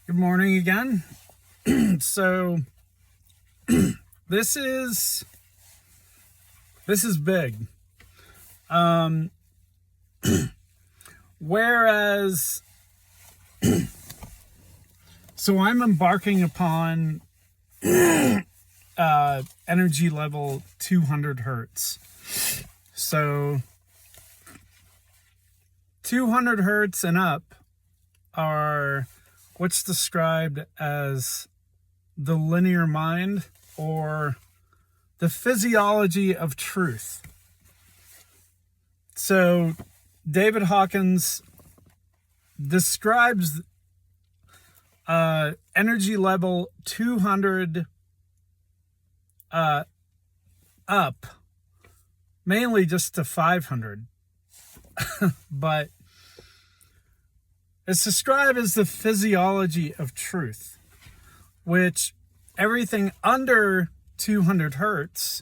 Good morning again. So this is big. Um, Whereas, so I'm embarking upon energy level 200 hertz. So 200 hertz and up are what's described as the linear mind, or the physiology of truth. So David Hawkins describes energy level 200 up, mainly just to 500, but it's described as the physiology of truth, which everything under 200 hertz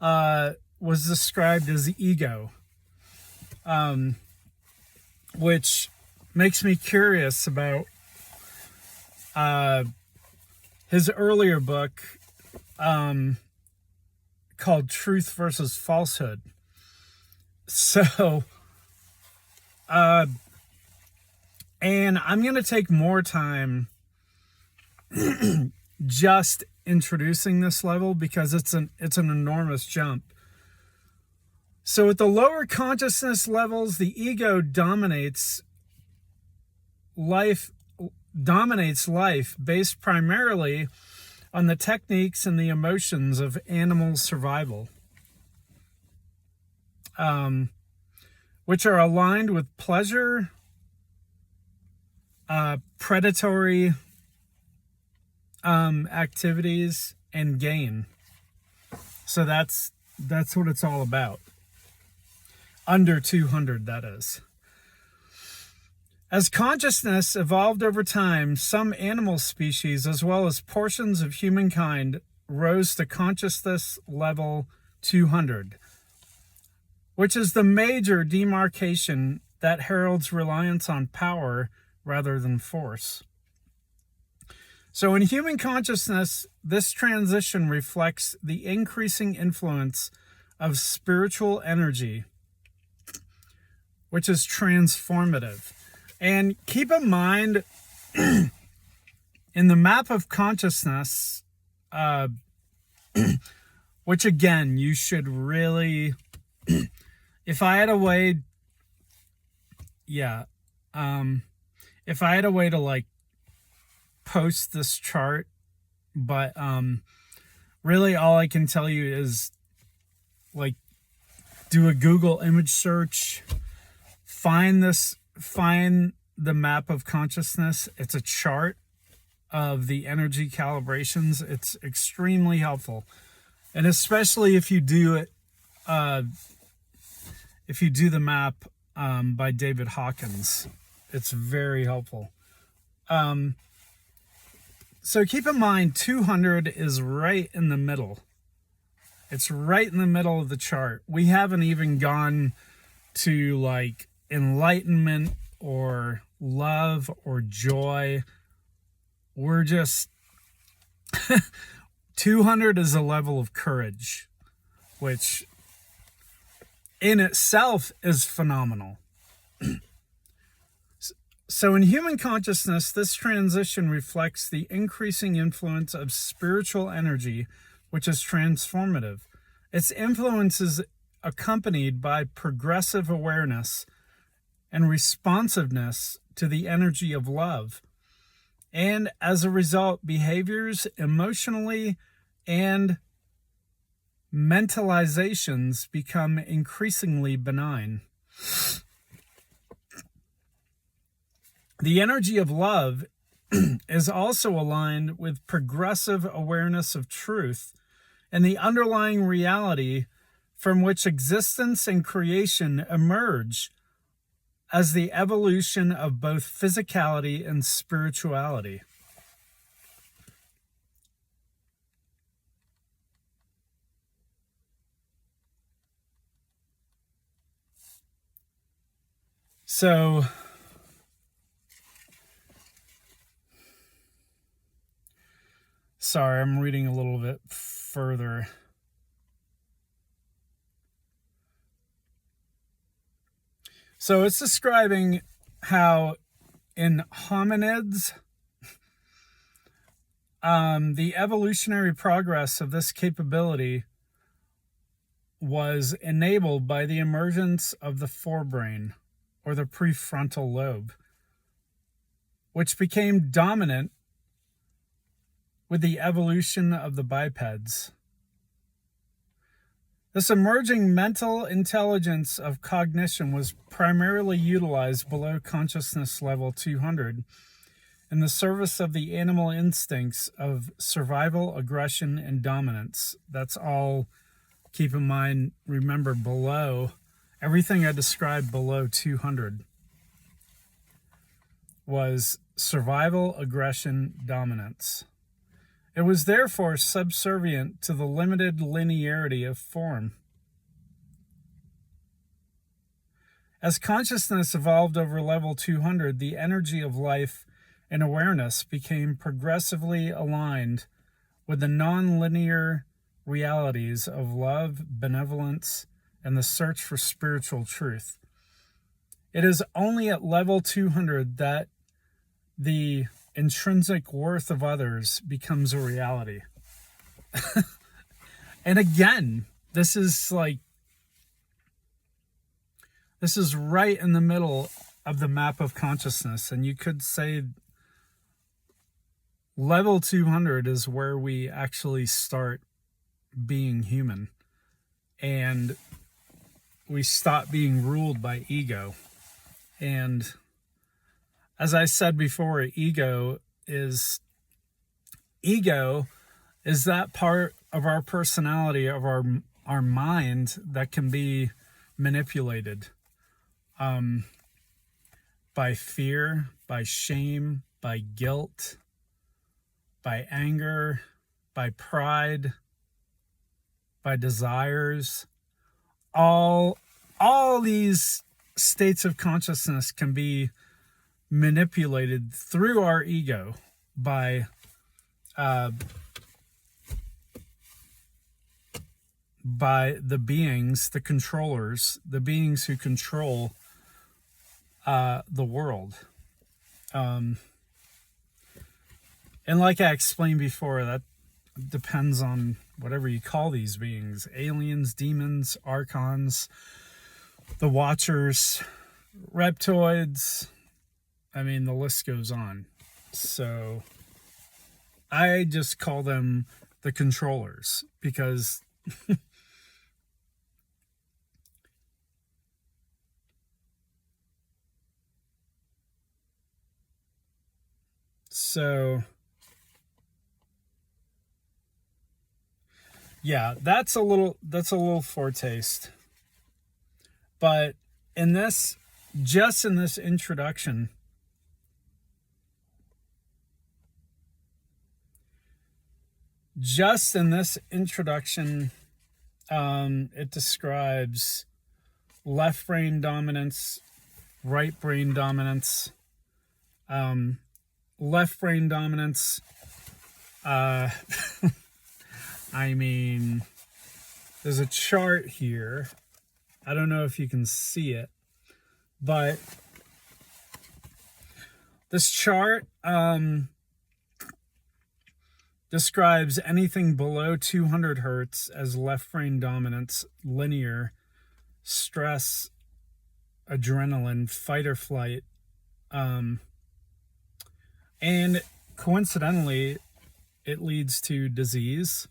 was described as the ego, which makes me curious about his earlier book called Truth versus Falsehood. So, and I'm going to take more time just introducing this level because it's an enormous jump. So at the lower consciousness levels, the ego dominates life based primarily on the techniques and the emotions of animal survival, which are aligned with pleasure, predatory activities, and gain. So that's what it's all about. Under 200, that is. As consciousness evolved over time, some animal species, as well as portions of humankind, rose to consciousness level 200, which is the major demarcation that heralds reliance on power rather than force. So in human consciousness, this transition reflects the increasing influence of spiritual energy, which is transformative. And keep in mind, in the map of consciousness, which again, you should really, if I had a way to like post this chart, but really all I can tell you is like do a Google image search, find the map of consciousness. It's a chart of the energy calibrations. It's extremely helpful, and especially if you do it if you do the map by David Hawkins, it's very helpful. So keep in mind 200 is right in the middle. It's right in the middle of the chart. We haven't even gone to like enlightenment or love or joy. We're just 200 is a level of courage, which in itself is phenomenal. So in human consciousness, this transition reflects the increasing influence of spiritual energy, which is transformative. Its influence is accompanied by progressive awareness and responsiveness to the energy of love. And as a result, behaviors emotionally and mentalizations become increasingly benign. The energy of love is also aligned with progressive awareness of truth and the underlying reality from which existence and creation emerge as the evolution of both physicality and spirituality. So Sorry, I'm reading a little bit further. So it's describing how in hominids, the evolutionary progress of this capability was enabled by the emergence of the forebrain, or the prefrontal lobe, which became dominant with the evolution of the bipeds. This emerging mental intelligence of cognition was primarily utilized below consciousness level 200 in the service of the animal instincts of survival, aggression, and dominance. That's all, keep in mind, remember, below, everything I described below 200 was survival, aggression, dominance. It was therefore subservient to the limited linearity of form. As consciousness evolved over level 200, the energy of life and awareness became progressively aligned with the non-linear realities of love, benevolence, and the search for spiritual truth. It is only at level 200 that the intrinsic worth of others becomes a reality. And again, this is right in the middle of the map of consciousness, and you could say level 200 is where we actually start being human, and we stop being ruled by ego. And as I said before, ego is that part of our personality, of our mind, that can be manipulated by fear, by shame, by guilt, by anger, by pride, by desires. All these states of consciousness can be manipulated through our ego by the beings, the controllers, the beings who control the world. And like I explained before, that depends on whatever you call these beings: aliens, demons, archons, the watchers, reptoids. I mean, the list goes on. So I just call them the controllers, because so yeah, that's a little foretaste. But in this introduction, it describes left brain dominance, right brain dominance. Left brain dominance, I mean, there's a chart here. I don't know if you can see it, but this chart describes anything below 200 hertz as left brain dominance, linear, stress, adrenaline, fight or flight, and coincidentally, it leads to disease,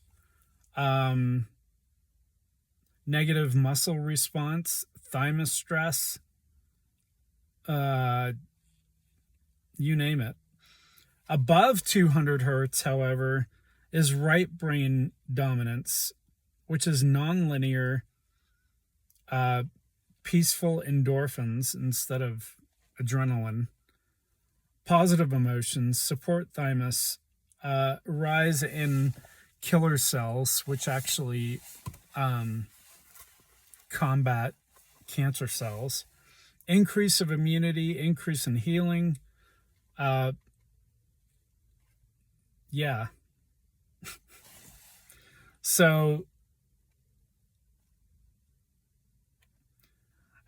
negative muscle response, thymus stress, you name it. Above 200 hertz, however, is right brain dominance, which is nonlinear, peaceful endorphins instead of adrenaline. Positive emotions, support thymus, rise in killer cells, which actually combat cancer cells, increase of immunity, increase in healing. Yeah. So,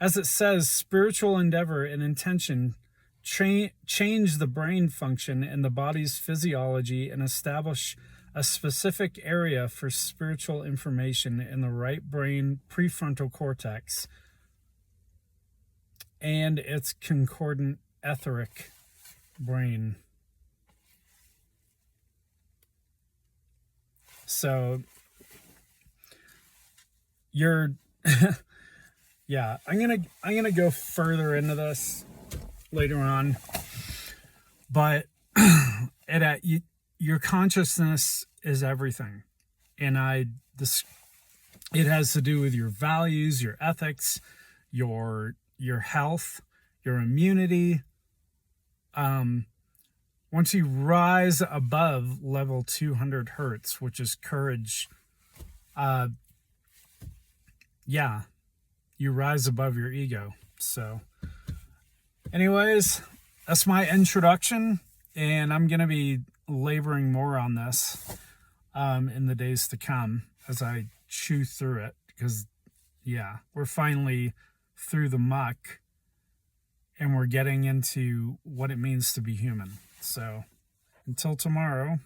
as it says, spiritual endeavor and intention change the brain function and the body's physiology and establish a specific area for spiritual information in the right brain prefrontal cortex and its concordant etheric brain. So you're yeah, I'm gonna go further into this later on, but your consciousness is everything, and it has to do with your values, your ethics, your health, your immunity. Once you rise above level 200 hertz, which is courage, you rise above your ego. So anyways, that's my introduction, and I'm going to be laboring more on this in the days to come as I chew through it, because we're finally through the muck and we're getting into what it means to be human. So until tomorrow.